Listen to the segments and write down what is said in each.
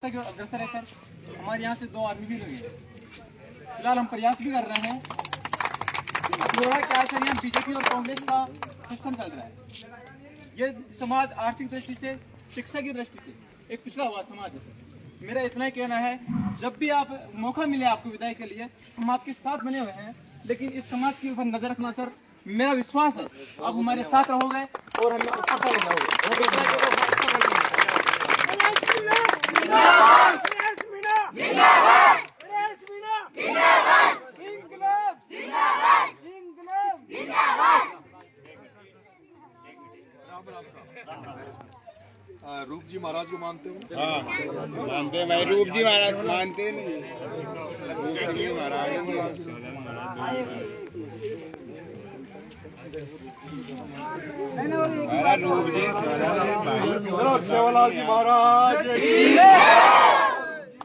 शिक्षा की ओर अग्रसर है सर। हमारे यहाँ से 2 आर्मी भी लगे। फिलहाल हम प्रयास भी कर रहे हैं। अखरोड़ा क्या है सर, यहाँ बीजेपी और कांग्रेस का सिस्टम चल रहा है। ये समाज आर्थिक दृष्टि से, शिक्षा की दृष्टि से एक पिछड़ा हुआ समाज है सर। मेरा इतना ही कहना है, जब भी आप मौका मिले आपको विदाई के लिए, हम आपके साथ बने हुए हैं, लेकिन इस समाज के ऊपर नजर रखना सर। मेरा विश्वास है आप हमारे साथ रहोगे और हमें सफल बनाओगे। रूप जी महाराज को मानते हो? हाँ मानते हैं भाई, रूप जी महाराज मानते नहीं, रूप जी महाराज रूप जी सेवालाल जी महाराज की,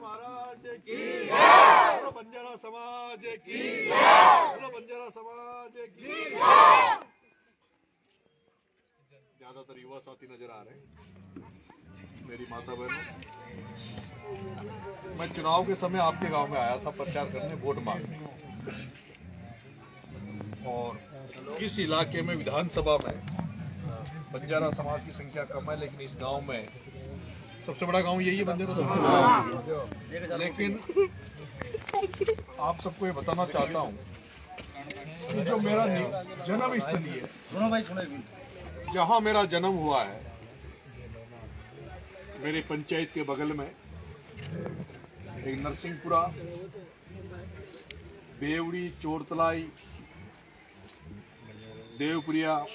महाराज की, बंजारा समाज की, बंजारा समाज की। ज्यादातर युवा साथी नजर आ रहे हैं, मेरी माता बहनों। मैं चुनाव के समय आपके गांव में आया था प्रचार करने, वोट मांगने, और इस इलाके में विधानसभा में बंजारा समाज की संख्या कम है, लेकिन इस गांव में सबसे बड़ा गांव यही है बंजारा समाज। लेकिन आप सबको ये बताना चाहता हूं कि जो मेरा जन्म स्थली है, जहां मेरा जन्म हुआ है, मेरे पंचायत के बगल में एक नरसिंहपुरा, बेवड़ी, चोरतलाई, देवप्रिया,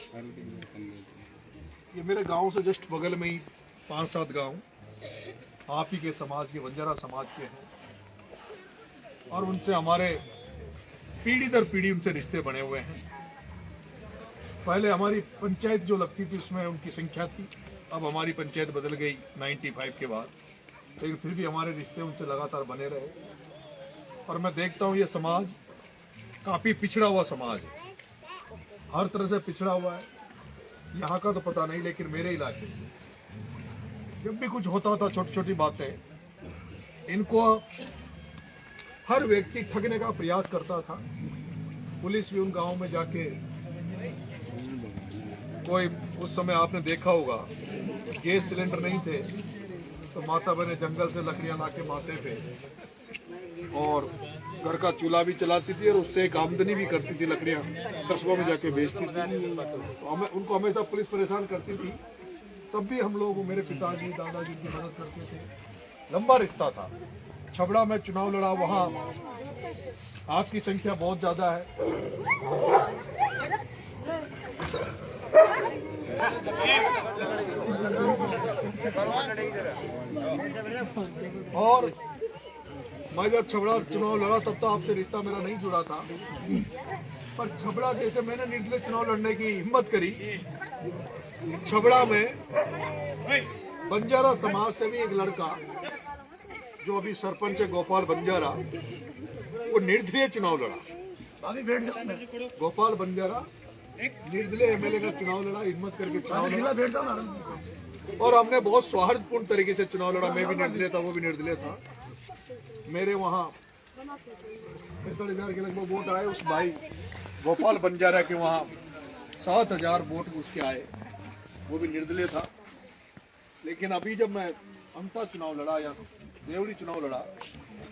ये मेरे गांव से जस्ट बगल में ही 5-7 गांव आप ही के समाज के, बंजारा समाज के हैं, और उनसे हमारे पीढ़ी दर पीढ़ी उनसे रिश्ते बने हुए हैं। पहले हमारी पंचायत जो लगती थी उसमें उनकी संख्या थी, अब हमारी पंचायत बदल गई 95 के बाद, लेकिन फिर भी हमारे रिश्ते उनसे लगातार बने रहे। और मैं देखता हूँ ये समाज काफी पिछड़ा हुआ समाज है, हर तरह से पिछड़ा हुआ है। यहाँ का तो पता नहीं, लेकिन मेरे इलाके में जब भी कुछ होता था, छोटी छोटी बातें, इनको हर व्यक्ति ठगने का प्रयास करता था। पुलिस भी उन गाँव में जाके, कोई उस समय आपने देखा होगा गैस सिलेंडर नहीं थे, तो माता बहने जंगल से लकड़ियां लाके माथे पे, और घर का चूल्हा भी चलाती थी, और उससे एक आमदनी भी करती थी, लकड़ियां कस्बों में जाके बेचती थी। तो उनको हमेशा पुलिस परेशान करती थी, तब भी हम लोग, मेरे पिताजी दादाजी की मदद करते थे। लंबा रिश्ता था। छबड़ा में चुनाव लड़ा, वहाँ आपकी संख्या बहुत ज्यादा है, और मैं जब छबड़ा चुनाव लड़ा तब तो आपसे रिश्ता मेरा नहीं जुड़ा था, पर छबड़ा जैसे मैंने निर्दलीय चुनाव लड़ने की हिम्मत करी, छबड़ा में बंजारा समाज से भी एक लड़का जो अभी सरपंच है, गोपाल बंजारा, वो निर्दलीय चुनाव लड़ा। गोपाल बंजारा निर्दलीय एमएलए का चुनाव लड़ा, हिम्मत करके चुनाव लड़ा, और हमने बहुत सौहार्दपूर्ण तरीके से चुनाव लड़ा। मैं भी निर्दलीय था, वो भी निर्दलीय था। मेरे वहाँ 45,000 के लगभग वोट आए। उस भाई गोपाल बंजारा के वहाँ 7,000 वोट उसके आए, वो भी निर्दलीय था। लेकिन अभी जब मैं अंता चुनाव लड़ा या देवड़ी चुनाव लड़ा,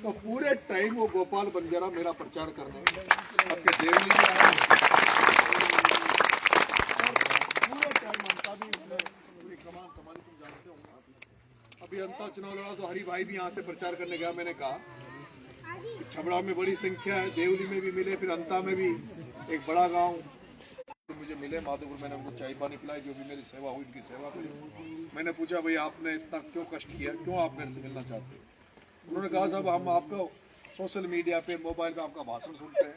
तो पूरे टाइम वो गोपाल बंजारा मेरा प्रचार करने आपके देवड़ी में आया, पूरे टाइम अंता भी पूरी कमान संभाली, तुम जानते हो। अभी अंता चुनाव लड़ा तो हरी भाई भी यहाँ से प्रचार करने गया। मैंने कहा छबड़ा में बड़ी संख्या है, देवली में भी मिले, फिर अंता में भी एक बड़ा गांव तो मुझे मिले माधोपुर। मैंने उनको चाय पानी पिलाई, जो भी मेरी सेवा हुई उनकी सेवा करी। मैंने पूछा भाई आपने इतना क्यों कष्ट किया, क्यों आप मेरे से मिलना चाहते हैं? उन्होंने कहा साहब हम आपका सोशल मीडिया पे, मोबाइल पे आपका भाषण सुनते हैं,